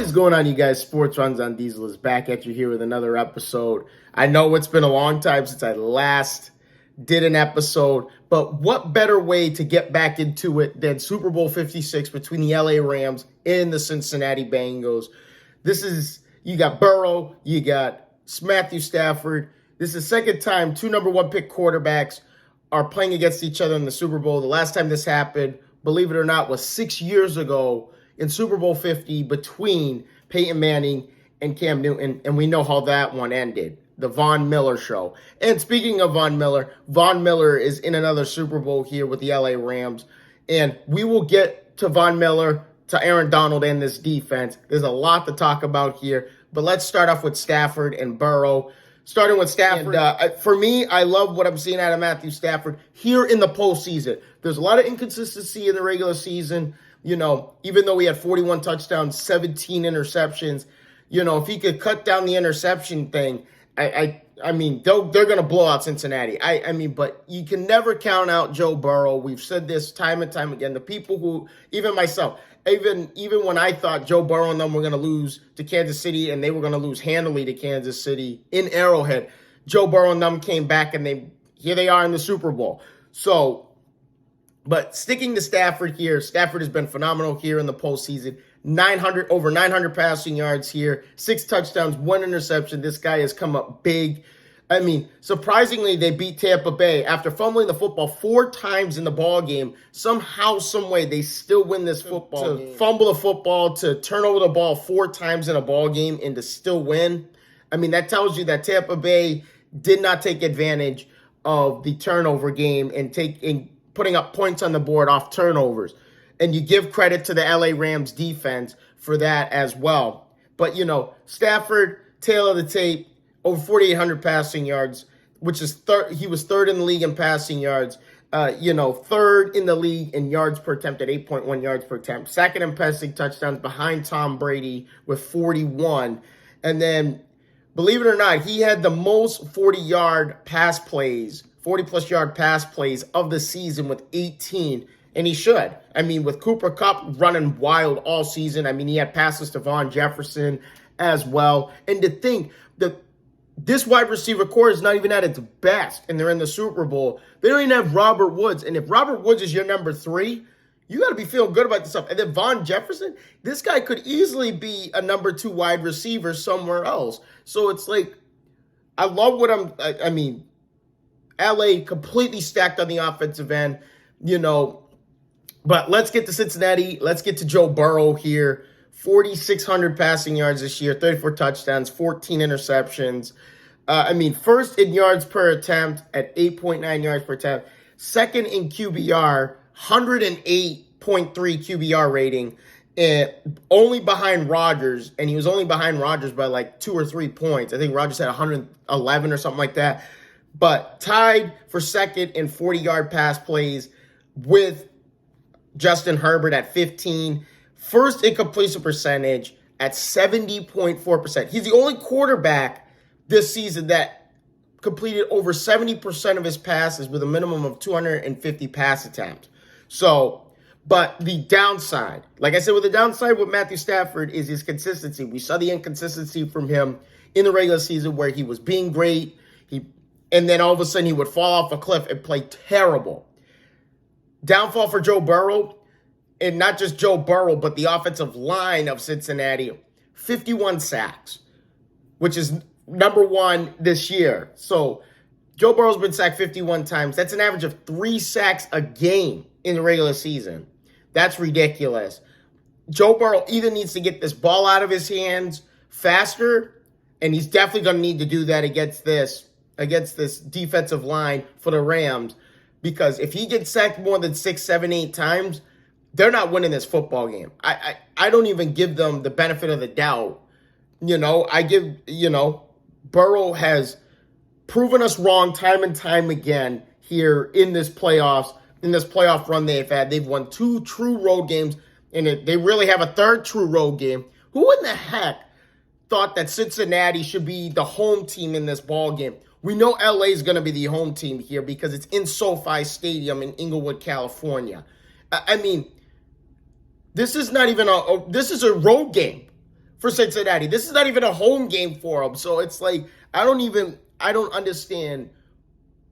is going on, you guys? Sports Runs on Diesel is back at you here with another episode. I know it's been a long time since I last did an episode, but what better way to get back into it than Super Bowl 56 between the LA Rams and the Cincinnati Bengals? You got Burrow, you got Matthew Stafford. This is the second time two number one pick quarterbacks are playing against each other in the Super Bowl. The last time this happened, believe it or not, was 6 years ago in Super Bowl 50 between Peyton Manning and Cam Newton, and we know how that one ended, the Von Miller show. And speaking of Von Miller is in another Super Bowl here with the LA Rams, and we will get to Von Miller, to Aaron Donald and this defense. There's a lot to talk about here, but let's start off with Stafford and Burrow. Starting with Stafford, for me, I love what I'm seeing out of Matthew Stafford here in the postseason. There's a lot of inconsistency in the regular season. You know, even though he had 41 touchdowns, 17 interceptions, you know, if he could cut down the interception thing, I mean, they're going to blow out Cincinnati. I mean, but you can never count out Joe Burrow. We've said this time and time again. The people who, even myself, even when I thought Joe Burrow and them were going to lose to Kansas City and they were going to lose handily to Kansas City in Arrowhead, Joe Burrow and them came back and here they are in the Super Bowl. So, but sticking to Stafford here, Stafford has been phenomenal here in the postseason. Over 900 passing yards here, 6 touchdowns, 1 interception. This guy has come up big. I mean, surprisingly, they beat Tampa Bay after fumbling the football 4 times in the ball game. Somehow, some way, they still win this football game. Fumble the football, to turn over the ball 4 times in a ball game, and to still win. I mean, that tells you that Tampa Bay did not take advantage of the turnover game and putting up points on the board off turnovers. And you give credit to the LA Rams defense for that as well. But, you know, Stafford, tail of the tape, over 4,800 passing yards, which is he was third in the league in passing yards. Third in the league in yards per attempt at 8.1 yards per attempt. Second in passing touchdowns behind Tom Brady with 41. And then, believe it or not, he had the most 40-plus yard pass plays of the season with 18. And he should. I mean, with Cooper Kupp running wild all season, I mean, he had passes to Von Jefferson as well. And to think that this wide receiver core is not even at its best, and they're in the Super Bowl. They don't even have Robert Woods. And if Robert Woods is your number 3, you got to be feeling good about this stuff. And then Von Jefferson, this guy could easily be a number 2 wide receiver somewhere else. So it's like, I love I mean, LA completely stacked on the offensive end, you know. But let's get to Cincinnati. Let's get to Joe Burrow here. 4,600 passing yards this year, 34 touchdowns, 14 interceptions. First in yards per attempt at 8.9 yards per attempt. Second in QBR, 108.3 QBR rating. Only behind Rodgers, and he was only behind Rodgers by like 2 or 3 points. I think Rodgers had 111 or something like that. But tied for second in 40-yard pass plays with Justin Herbert at 15. First in completion percentage at 70.4%. He's the only quarterback this season that completed over 70% of his passes with a minimum of 250 pass attempts. So, but the downside, like I said, with the downside with Matthew Stafford is his consistency. We saw the inconsistency from him in the regular season where he was being great, and then all of a sudden he would fall off a cliff and play terrible. Downfall for Joe Burrow, and not just Joe Burrow, but the offensive line of Cincinnati, 51 sacks, which is number 1 this year. So Joe Burrow's been sacked 51 times. That's an average of 3 sacks a game in the regular season. That's ridiculous. Joe Burrow either needs to get this ball out of his hands faster, and he's definitely going to need to do that against this defensive line for the Rams. Because if he gets sacked more than 6, 7, 8 times, they're not winning this football game. I don't even give them the benefit of the doubt. Burrow has proven us wrong time and time again here in this playoff run they've had. They've won 2 true road games, and they really have a 3rd true road game. Who in the heck thought that Cincinnati should be the home team in this ball game? We know LA is going to be the home team here because it's in SoFi Stadium in Inglewood, California. I mean, this is not even this is a road game. for Cincinnati. This is not even a home game for them. So it's like, I don't understand.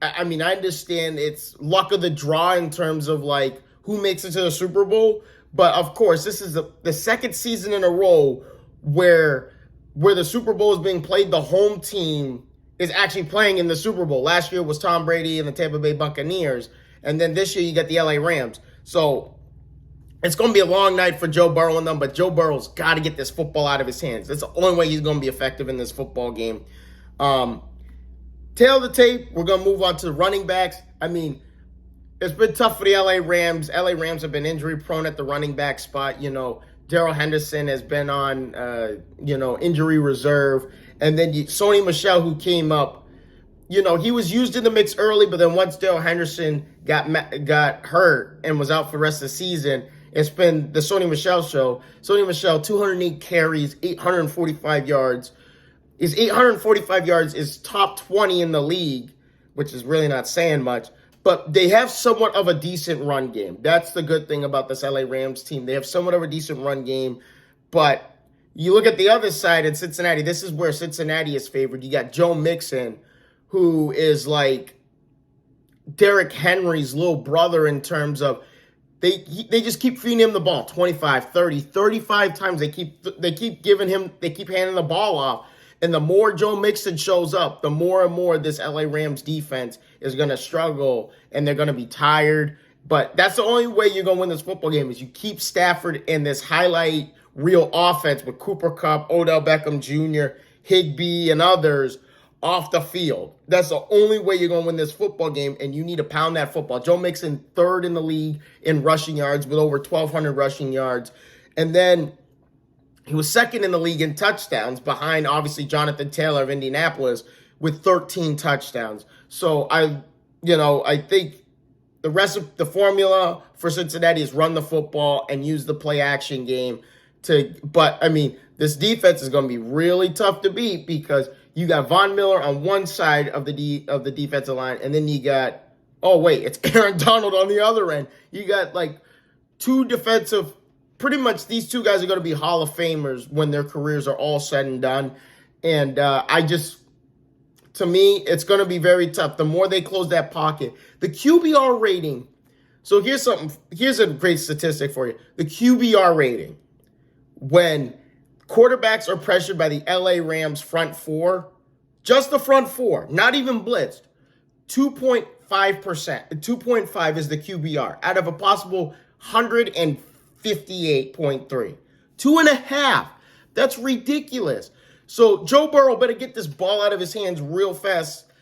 I mean, I understand it's luck of the draw in terms of like who makes it to the Super Bowl. But of course, this is the second season in a row where the Super Bowl is being played, the home team is actually playing in the Super Bowl. Last year was Tom Brady and the Tampa Bay Buccaneers. And then this year you get the LA Rams. So it's going to be a long night for Joe Burrow and them, but Joe Burrow's got to get this football out of his hands. That's the only way he's going to be effective in this football game. Tail of the tape, we're going to move on to the running backs. I mean, it's been tough for the LA Rams. LA Rams have been injury prone at the running back spot. Darrell Henderson has been on, injury reserve. And then Sony Michel, who came up, he was used in the mix early, but then once Darrell Henderson got hurt and was out for the rest of the season, it's been the Sony Michel show. Sony Michel, 208 carries, 845 yards. His 845 yards is top 20 in the league, which is really not saying much. But they have somewhat of a decent run game. That's the good thing about this LA Rams team. They have somewhat of a decent run game. But you look at the other side in Cincinnati, this is where Cincinnati is favored. You got Joe Mixon, who is like Derrick Henry's little brother in terms of they just keep feeding him the ball 25, 30, 35 times. They keep handing the ball off. And the more Joe Mixon shows up, the more and more this LA Rams defense is going to struggle and they're going to be tired. But that's the only way you're going to win this football game is you keep Stafford in this highlight reel offense with Cooper Kupp, Odell Beckham Jr., Higbee, and others off the field. That's the only way you're going to win this football game, and you need to pound that football. Joe Mixon, third in the league in rushing yards with over 1,200 rushing yards. And then he was second in the league in touchdowns behind, obviously, Jonathan Taylor of Indianapolis with 13 touchdowns. So I think the rest of the formula for Cincinnati is run the football and use the play action game but I mean, this defense is going to be really tough to beat because you got Von Miller on one side of the defensive line, and then you got, it's Aaron Donald on the other end. You got like two defensive, pretty much these two guys are going to be Hall of Famers when their careers are all said and done. And to me, it's going to be very tough. The more they close that pocket, the QBR rating. So here's a great statistic for you. The QBR rating, when quarterbacks are pressured by the LA Rams front four, just the front four, not even blitzed, 2.5%. 2.5 is the QBR out of a possible 158.3. 2.5. That's ridiculous. So Joe Burrow better get this ball out of his hands real fast.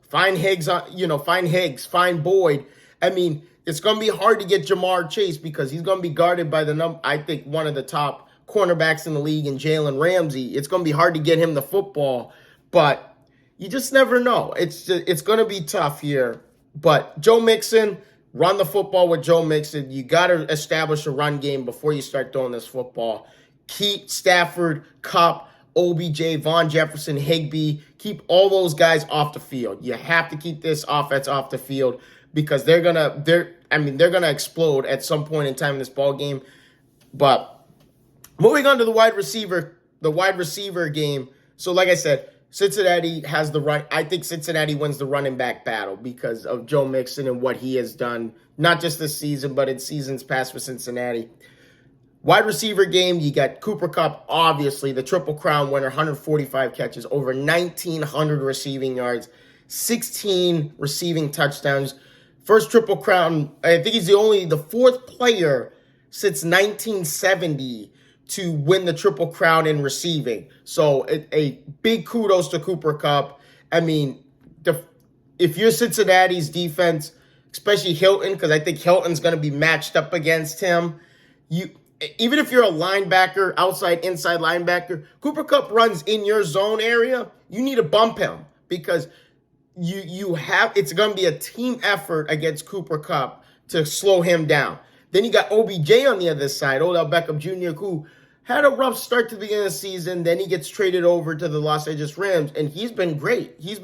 Find Higgs, find Boyd. I mean, it's going to be hard to get Jamar Chase because he's going to be guarded by I think one of the top cornerbacks in the league in Jalen Ramsey. It's going to be hard to get him the football, but you just never know. It's going to be tough here. But Joe Mixon, run the football with Joe Mixon. You got to establish a run game before you start throwing this football. Keep Stafford, Kupp, OBJ, Von Jefferson, Higbee. Keep all those guys off the field. You have to keep this offense off the field because they're gonna explode at some point in time in this ball game. But moving on to the wide receiver game. So like I said, Cincinnati has the run. I think Cincinnati wins the running back battle because of Joe Mixon and what he has done, not just this season, but in seasons past for Cincinnati. Wide receiver game, you got Cooper Kupp, obviously, the Triple Crown winner, 145 catches, over 1,900 receiving yards, 16 receiving touchdowns. First Triple Crown, I think he's the fourth player since 1970 to win the Triple Crown in receiving. So a big kudos to Cooper Kupp. I mean, if you're Cincinnati's defense, especially Hilton, because I think Hilton's going to be matched up against him, even if you're a linebacker, outside, inside linebacker, Cooper Kupp runs in your zone area, you need to bump him because it's going to be a team effort against Cooper Kupp to slow him down. Then you got OBJ on the other side, Odell Beckham Jr., who had a rough start to the beginning of the season. Then he gets traded over to the Los Angeles Rams, and he's been great. You're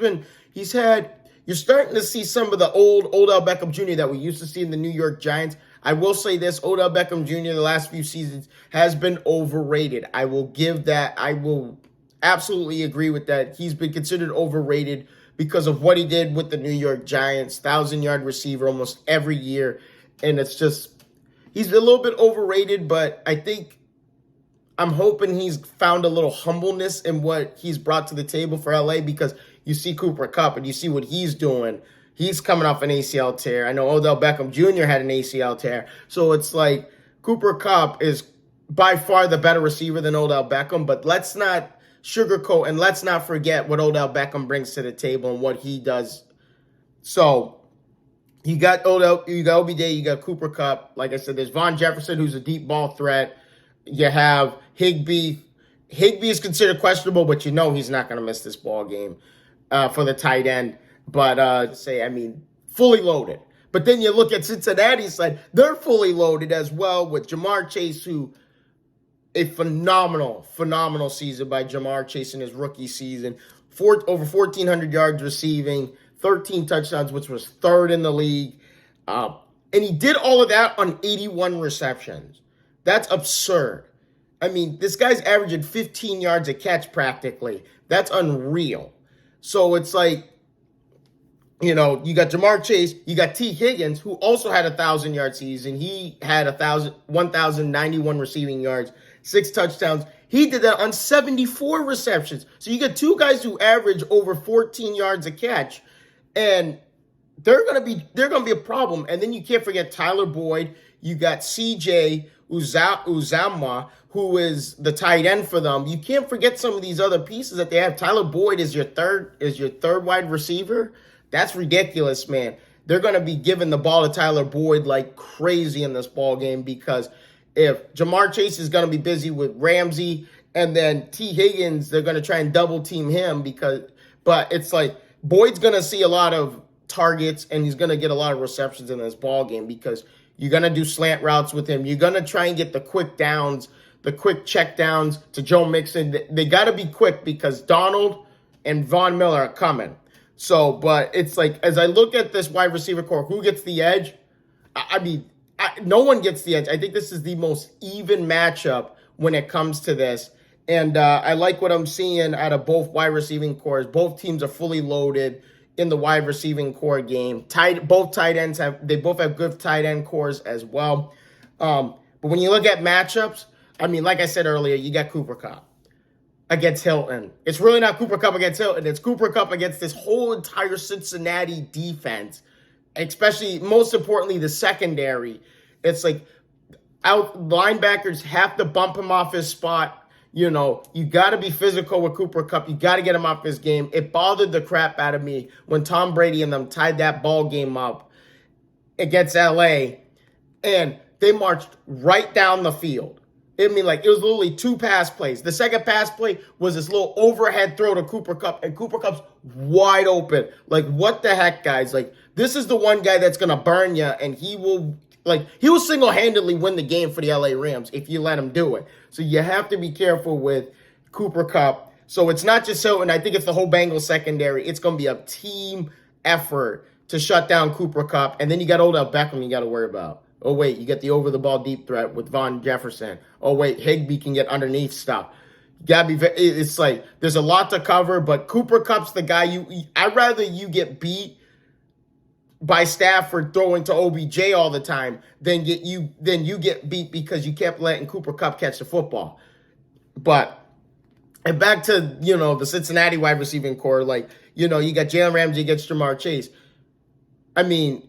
starting to see some of the old Odell Beckham Jr. that we used to see in the New York Giants. I will say this, Odell Beckham Jr. the last few seasons has been overrated. I will give that. I will absolutely agree with that. He's been considered overrated because of what he did with the New York Giants, 1,000-yard receiver almost every year. And it's just, he's a little bit overrated, but I think I'm hoping he's found a little humbleness in what he's brought to the table for LA, because you see Cooper Kupp and you see what he's doing. He's coming off an ACL tear. I know Odell Beckham Jr. had an ACL tear. So it's like Cooper Kupp is by far the better receiver than Odell Beckham, but let's not sugarcoat and let's not forget what Odell Beckham brings to the table and what he does. So you got Odell, you got OBJ, you got Cooper Kupp. Like I said, there's Von Jefferson, who's a deep ball threat. You have Higbee. Higbee is considered questionable, but you know he's not going to miss this ball game for the tight end. But fully loaded. But then you look at Cincinnati's side, they're fully loaded as well with Jamar Chase, who a phenomenal season by Jamar Chase in his rookie season. Over 1,400 yards receiving, 13 touchdowns, which was third in the league. And he did all of that on 81 receptions. That's absurd. I mean, this guy's averaging 15 yards a catch practically. That's unreal. So it's like, you know, you got Jamar Chase, you got T. Higgins, who also had 1,000-yard season. He had 1,091 receiving yards, 6 touchdowns. He did that on 74 receptions. So you got two guys who average over 14 yards a catch, and they're gonna be a problem. And then you can't forget Tyler Boyd. You got CJ Uzama, who is the tight end for them. You can't forget some of these other pieces that they have. Tyler Boyd is your third wide receiver. That's ridiculous, man. They're going to be giving the ball to Tyler Boyd like crazy in this ball game, because if Jamar Chase is going to be busy with Ramsey and then T. Higgins, they're going to try and double team him but it's like Boyd's going to see a lot of targets and he's going to get a lot of receptions in this ball game, because you're going to do slant routes with him. You're going to try and get the quick downs, the quick check downs to Joe Mixon. They got to be quick because Donald and Von Miller are coming. So, but it's like, as I look at this wide receiver core, who gets the edge? No one gets the edge. I think this is the most even matchup when it comes to this. And I like what I'm seeing out of both wide receiving cores. Both teams are fully loaded in the wide receiving core game. Both tight ends have good tight end cores as well. But when you look at matchups, I mean, like I said earlier, you got Cooper Kupp against Hilton. It's really not Cooper Kupp against Hilton. It's Cooper Kupp against this whole entire Cincinnati defense, especially, most importantly, the secondary. It's like linebackers have to bump him off his spot. You know, you got to be physical with Cooper Kupp. You got to get him off his game. It bothered the crap out of me when Tom Brady and them tied that ball game up against LA, and they marched right down the field. I mean, like, it was literally 2 pass plays. The second pass play was this little overhead throw to Cooper Kupp, and Cooper Kupp's wide open. Like, what the heck, guys? Like, this is the one guy that's going to burn you, and he will single-handedly win the game for the LA Rams if you let him do it. So you have to be careful with Cooper Kupp. So it's not just Hilton. I think it's the whole Bengals secondary. It's going to be a team effort to shut down Cooper Kupp. And then you got Odell Beckham you got to worry about. Oh, wait, you get the over-the-ball deep threat with Von Jefferson. Oh, wait, Higbee can get underneath stuff. It's like, there's a lot to cover, but Cooper Kupp's the guy I'd rather you get beat by Stafford throwing to OBJ all the time than you get beat because you kept letting Cooper Kupp catch the football. And back to, you know, the Cincinnati wide receiving core, like, you know, you got Jalen Ramsey against Jamar Chase. I mean,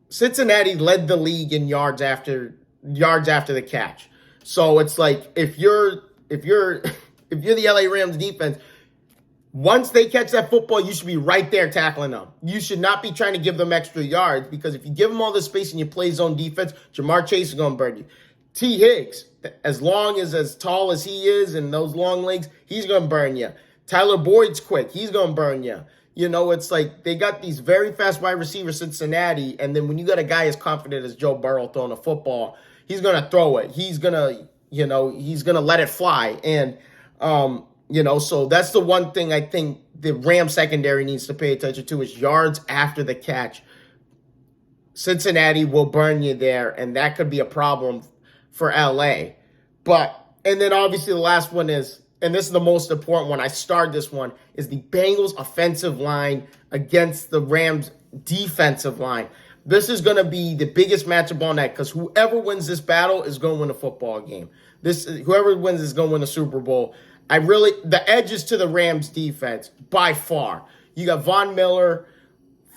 Cincinnati led the league in yards after the catch. So it's like, if you're the LA Rams defense, once they catch that football, you should be right there tackling them. You should not be trying to give them extra yards, because if you give them all this space and you play zone defense, Jamar Chase is going to burn you. T. Higgs, as tall as he is and those long legs, he's going to burn you. Tyler Boyd's quick. He's going to burn you. You know, it's like they got these very fast wide receivers, Cincinnati, and then when you got a guy as confident as Joe Burrow throwing a football, he's going to throw it. He's going to let it fly. And, so that's the one thing I think the Ram secondary needs to pay attention to is yards after the catch. Cincinnati will burn you there, and that could be a problem for LA. And then obviously the last one is, and this is the most important one, I started this one, is the Bengals offensive line against the Rams defensive line. This is going to be the biggest matchup on that, because whoever wins this battle is going to win a football game. Whoever wins is going to win a Super Bowl. The edge is to the Rams defense by far. You got Von Miller,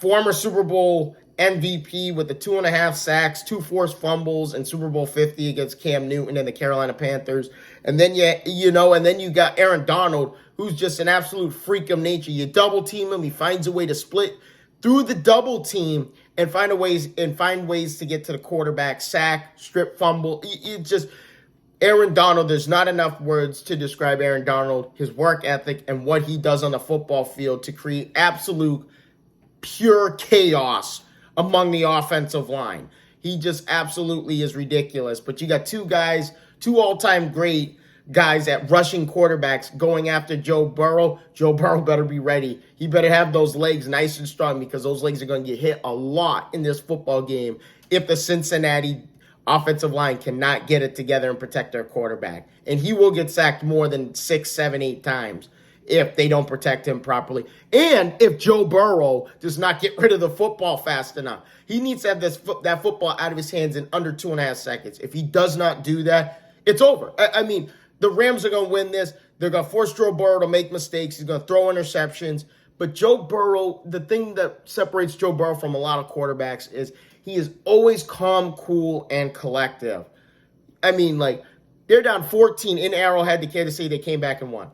former Super Bowl MVP with the 2.5 sacks, 2 forced fumbles, and Super Bowl 50 against Cam Newton and the Carolina Panthers. And then you got Aaron Donald, who's just an absolute freak of nature. You double team him, he finds a way to split through the double team and find ways to get to the quarterback, sack, strip, fumble. Aaron Donald, there's not enough words to describe Aaron Donald, his work ethic, and what he does on the football field to create absolute pure chaos among the offensive line. He just absolutely is ridiculous. But you got two all-time great guys at rushing quarterbacks going after Joe Burrow. Joe Burrow better be ready. He better have those legs nice and strong, because those legs are going to get hit a lot in this football game if the Cincinnati offensive line cannot get it together and protect their quarterback. And he will get sacked more than 6, 7, 8 times if they don't protect him properly. And if Joe Burrow does not get rid of the football fast enough. He needs to have that football out of his hands in under 2.5 seconds. If he does not do that, it's over. I mean, the Rams are going to win this. They're going to force Joe Burrow to make mistakes. He's going to throw interceptions. But Joe Burrow, the thing that separates Joe Burrow from a lot of quarterbacks is he is always calm, cool, and collective. I mean, they're down 14 in Arrowhead to Kansas City. They came back and won.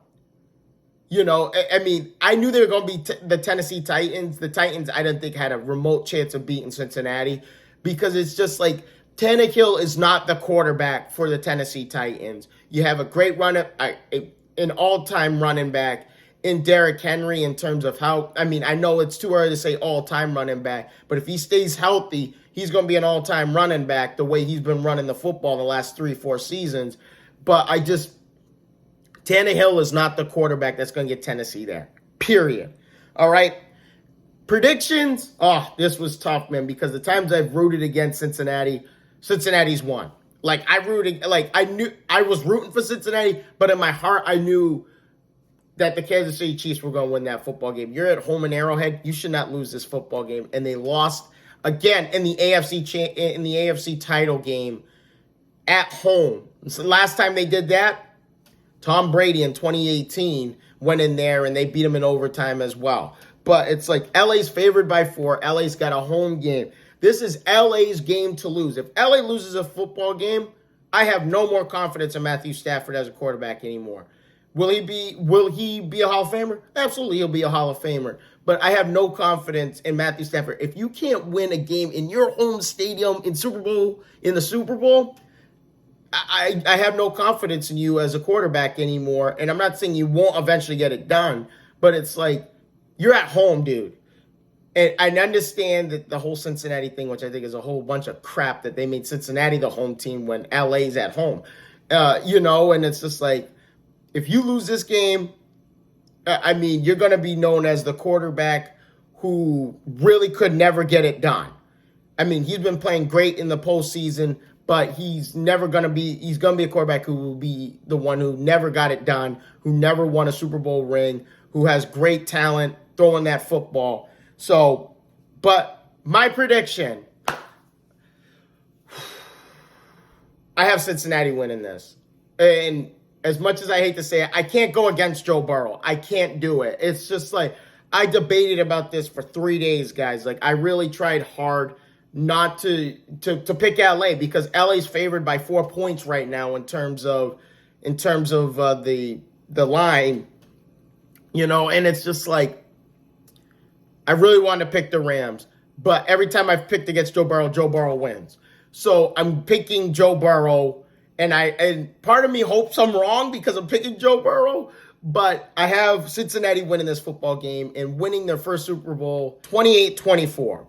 I knew they were going to be the Tennessee Titans. The Titans, I didn't think, had a remote chance of beating Cincinnati, because it's just Tannehill is not the quarterback for the Tennessee Titans. You have a great an all-time running back in Derrick Henry in terms of I know it's too early to say all-time running back, but if he stays healthy, he's going to be an all-time running back the way he's been running the football the last 3-4 seasons. But Tannehill is not the quarterback that's going to get Tennessee there. Period. All right. Predictions. Oh, this was tough, man, because the times I've rooted against Cincinnati's won. I was rooting for Cincinnati, but in my heart, I knew that the Kansas City Chiefs were going to win that football game. You're at home in Arrowhead. You should not lose this football game. And they lost again in the AFC title game at home. So last time they did that, Tom Brady in 2018 went in there and they beat him in overtime as well. But it's LA's favored by 4. LA's got a home game. This is LA's game to lose. If LA loses a football game, I have no more confidence in Matthew Stafford as a quarterback anymore. Will he be a Hall of Famer? Absolutely, he'll be a Hall of Famer. But I have no confidence in Matthew Stafford. If you can't win a game in your home stadium in the Super Bowl, I have no confidence in you as a quarterback anymore. And I'm not saying you won't eventually get it done, but it's you're at home, dude. And I understand that the whole Cincinnati thing, which I think is a whole bunch of crap, that they made Cincinnati the home team when LA's at home. And it's just if you lose this game, you're going to be known as the quarterback who really could never get it done. He's been playing great in the postseason, but he's going to be a quarterback who will be the one who never got it done, who never won a Super Bowl ring, who has great talent throwing that football. So, but my prediction, I have Cincinnati winning this. And as much as I hate to say it, I can't go against Joe Burrow. I can't do it. It's just I debated about this for 3 days, guys. I really tried hard not to pick LA, because LA's favored by 4 points right now in terms of the line, and it's just I really wanted to pick the Rams, but every time I've picked against Joe Burrow wins. So I'm picking Joe Burrow, and part of me hopes I'm wrong because I'm picking Joe Burrow, but I have Cincinnati winning this football game and winning their first Super Bowl 28-24.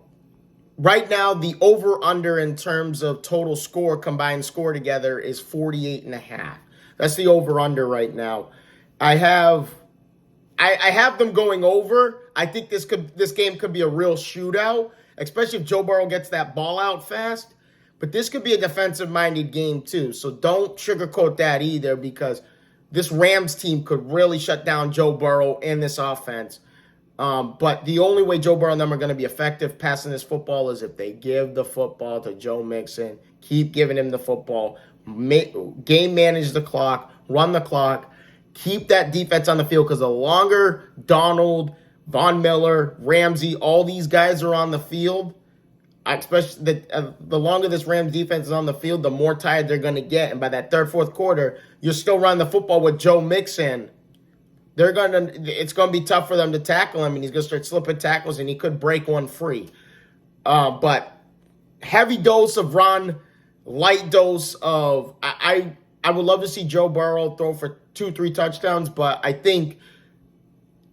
Right now, the over-under in terms of total score, combined score together, is 48.5. That's the over-under right now. I have them going over. I think this game could be a real shootout. especially if Joe Burrow gets that ball out fast. But this could be a defensive-minded game too. So don't sugarcoat that either, because this Rams team could really shut down Joe Burrow and this offense. But the only way Joe Burrow and them are going to be effective passing this football is if they give the football to Joe Mixon, keep giving him the football, game manage the clock, run the clock, keep that defense on the field, because the longer Donald, Von Miller, Ramsey, all these guys are on the field, especially the longer this Rams defense is on the field, the more tired they're going to get. And by that third, fourth quarter, you're still running the football with Joe Mixon. It's going to be tough for them to tackle him, and he's going to start slipping tackles, and he could break one free. But heavy dose of run, light dose of, I would love to see Joe Burrow throw for 2-3 touchdowns, but I think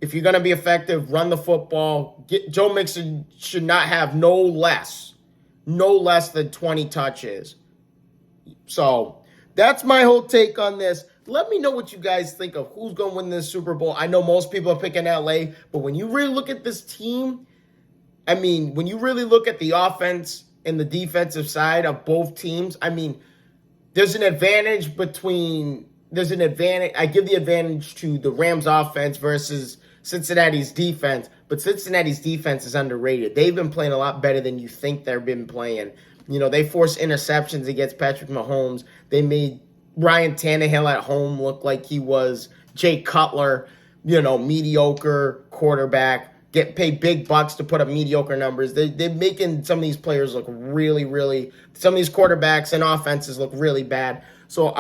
if you're going to be effective, run the football. Joe Mixon should not have no less than 20 touches. So that's my whole take on this. Let me know what you guys think of who's going to win this Super Bowl. I know most people are picking LA, but when you really look at this team, I mean, when you really look at the offense and the defensive side of both teams, I mean, there's an advantage. I give the advantage to the Rams offense versus Cincinnati's defense, but Cincinnati's defense is underrated. They've been playing a lot better than you think they've been playing. You know, they forced interceptions against Patrick Mahomes. They made Ryan Tannehill at home look like he was Jay Cutler, mediocre quarterback, get paid big bucks to put up mediocre numbers. They're making some of these players look really, some of these quarterbacks and offenses look really bad. So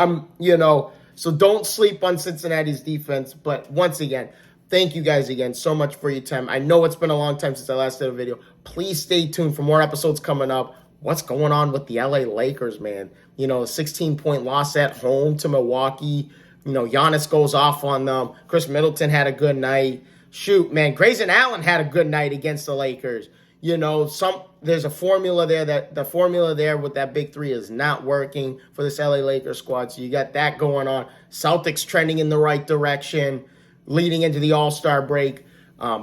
so don't sleep on Cincinnati's defense. But once again, thank you guys again so much for your time. I know it's been a long time since I last did a video. Please stay tuned for more episodes coming up. What's going on with the LA Lakers, man? A 16-point loss at home to Milwaukee. Giannis goes off on them. Chris Middleton had a good night. Shoot, man, Grayson Allen had a good night against the Lakers. There's a formula there the formula there with that big three is not working for this LA Lakers squad. So you got that going on. Celtics trending in the right direction, leading into the All-Star break.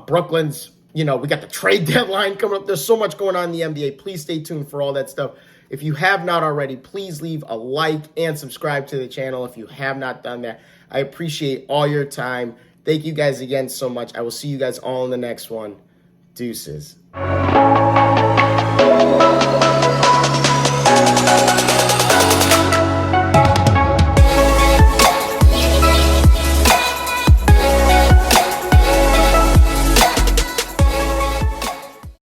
Brooklyn's, we got the trade deadline coming up. There's so much going on in the NBA. Please stay tuned for all that stuff. If you have not already, please leave a like and subscribe to the channel if you have not done that. I appreciate all your time. Thank you guys again so much. I will see you guys all in the next one. Deuces.